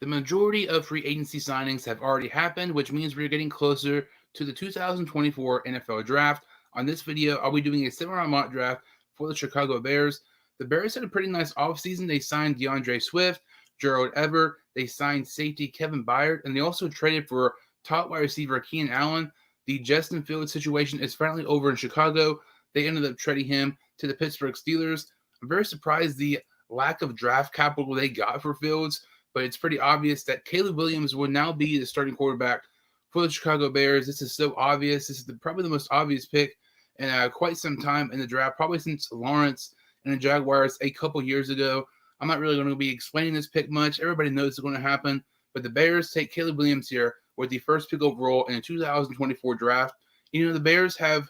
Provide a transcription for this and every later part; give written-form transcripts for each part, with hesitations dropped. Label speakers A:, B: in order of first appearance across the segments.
A: The majority of free agency signings have already happened, which means we're getting closer to the 2024 NFL Draft. On this video, I'll be doing a semi-round mock draft for the Chicago Bears. The Bears had a pretty nice offseason. They signed DeAndre Swift, Gerald Everett. They signed safety Kevin Byard, and they also traded for top wide receiver Keenan Allen. The Justin Fields situation is finally over in Chicago. They ended up trading him to the Pittsburgh Steelers. I'm very surprised the lack of draft capital they got for Fields, but it's pretty obvious that Caleb Williams will now be the starting quarterback for the Chicago Bears. This is so obvious. This is probably the most obvious pick in quite some time in the draft, probably since Lawrence and the Jaguars a couple years ago. I'm not really going to be explaining this pick much. Everybody knows it's going to happen, but the Bears take Caleb Williams here with the first pick overall in the 2024 draft. You know, the Bears have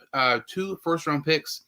A: 2 first-round picks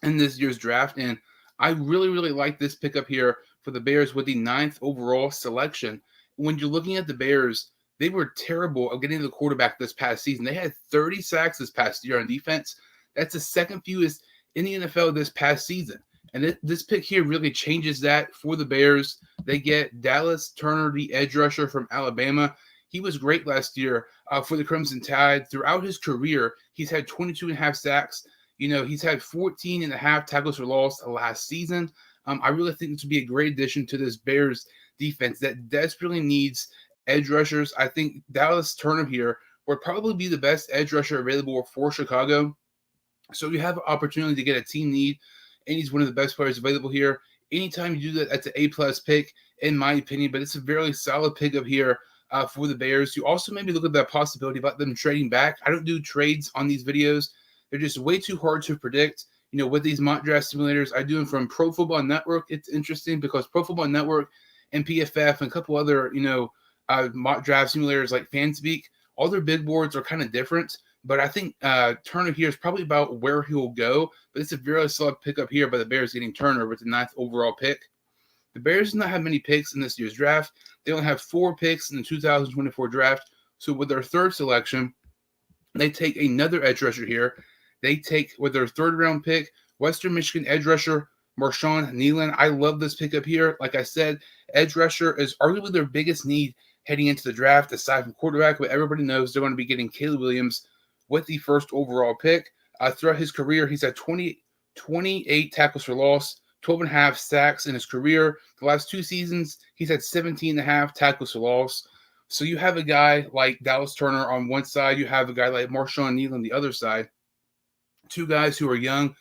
A: in this year's draft, and I really, really like this pickup here for the Bears with the 9th overall selection. When you're looking at the Bears, they were terrible at getting the quarterback this past season. They had 30 sacks this past year on defense. That's the second fewest in the NFL this past season. And this pick here really changes that for the Bears. They get Dallas Turner, the edge rusher from Alabama. He was great last year for the Crimson Tide. Throughout his career, he's had 22 and a half sacks. You know, he's had 14 and a half tackles for loss last season. I really think this would be a great addition to this Bears defense that desperately needs edge rushers. I think Dallas Turner here would probably be the best edge rusher available for Chicago. So you have an opportunity to get a team need, and he's one of the best players available here. Anytime you do that, that's an A-plus pick, in my opinion, but it's a very solid pickup here for the Bears. You also maybe look at the possibility about them trading back. I don't do trades on these videos. They're just way too hard to predict. You know, with these mock draft simulators, I do them from Pro Football Network. It's interesting because Pro Football Network and PFF and a couple other, mock draft simulators like Fanspeak, all their big boards are kind of different. But I think Turner here is probably about where he will go. But it's a very solid pickup here by the Bears getting Turner with the 9th overall pick. The Bears do not have many picks in this year's draft. They only have 4 picks in the 2024 draft. So with their 3rd selection, they take another edge rusher here. They take, with their 3rd round pick, Western Michigan edge rusher Marshawn Kneeland. I love this pickup here. Like I said, edge rusher is arguably their biggest need heading into the draft, aside from quarterback, but everybody knows they're going to be getting Caleb Williams with the 1st overall pick. Throughout his career, he's had 28 tackles for loss, 12 and a half sacks in his career. The last 2 seasons, he's had 17 and a half tackles for loss. So you have a guy like Dallas Turner on one side. You have a guy like Marshawn Kneeland on the other side. 2 guys who are young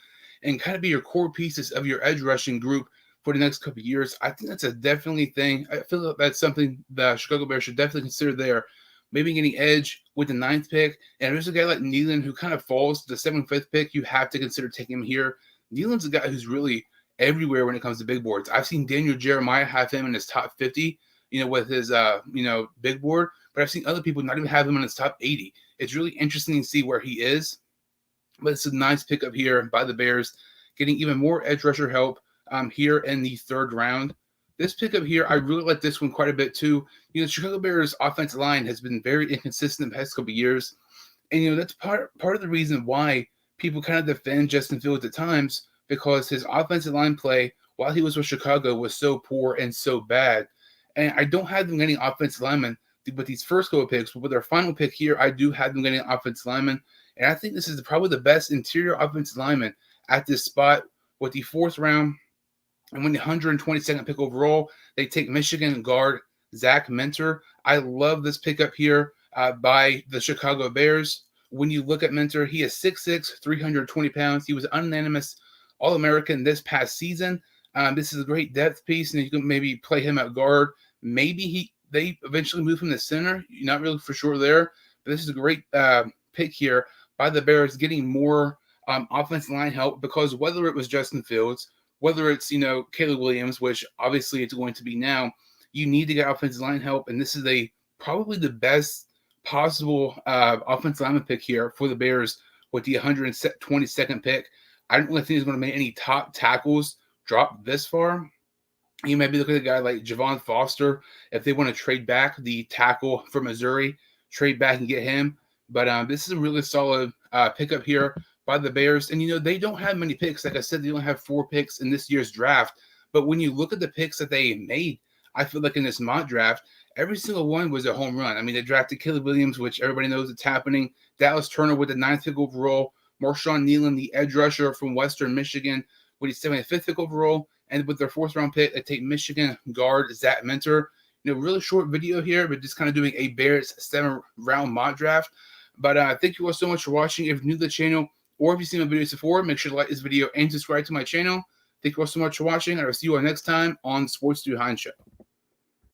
A: and kind of be your core pieces of your edge rushing group for the next couple of years. I think that's a definitely thing. I feel like that's something the Chicago Bears should definitely consider there. Maybe getting edge with the 9th pick. And there's a guy like Kneeland who kind of falls to the 7th, 5th pick. You have to consider taking him here. Kneeland's a guy who's really everywhere when it comes to big boards. I've seen Daniel Jeremiah have him in his top 50, with his, big board. But I've seen other people not even have him in his top 80. It's really interesting to see where he is. But it's a nice pickup here by the Bears, getting even more edge rusher help here in the 3rd round. This pickup here, I really like this one quite a bit too. The Chicago Bears offensive line has been very inconsistent the past couple of years. And, that's part of the reason why people kind of defend Justin Fields at times, because his offensive line play while he was with Chicago was so poor and so bad. And I don't have them getting offensive linemen with these first couple picks, but with their final pick here, I do have them getting offensive linemen. And I think this is probably the best interior offensive lineman at this spot with the 4th round. And when the 122nd pick overall, they take Michigan guard Zach Minter. I love this pickup here by the Chicago Bears. When you look at Minter, he is 6'6", 320 pounds. He was an unanimous All-American this past season. This is a great depth piece, and you can maybe play him at guard. Maybe they eventually move him to center. You're not really for sure there. But this is a great pick here by the Bears, getting more offensive line help, because whether it was Justin Fields, whether it's, Caleb Williams, which obviously it's going to be now, you need to get offensive line help. And this is probably the best possible offensive lineman pick here for the Bears with the 122nd pick. I don't really think he's going to make any top tackles drop this far. You may be looking at a guy like Javon Foster if they want to trade back the tackle from Missouri, trade back and get him. But this is a really solid pickup here by the Bears. And, they don't have many picks. Like I said, they only have 4 picks in this year's draft. But when you look at the picks that they made, I feel like in this mock draft, every single one was a home run. I mean, they drafted Caleb Williams, which everybody knows it's happening. Dallas Turner with the 9th pick overall. Marshawn Nealon, the edge rusher from Western Michigan, with his 75th pick overall. And with their 4th-round pick, they take Michigan guard Zach Minter. Really short video here, but just kind of doing a Bears 7th-round mock draft. But thank you all so much for watching. If you're new to the channel, or if you've seen my videos before, make sure to like this video and subscribe to my channel. Thank you all so much for watching, and I'll see you all next time on Sports Dude Hines Show.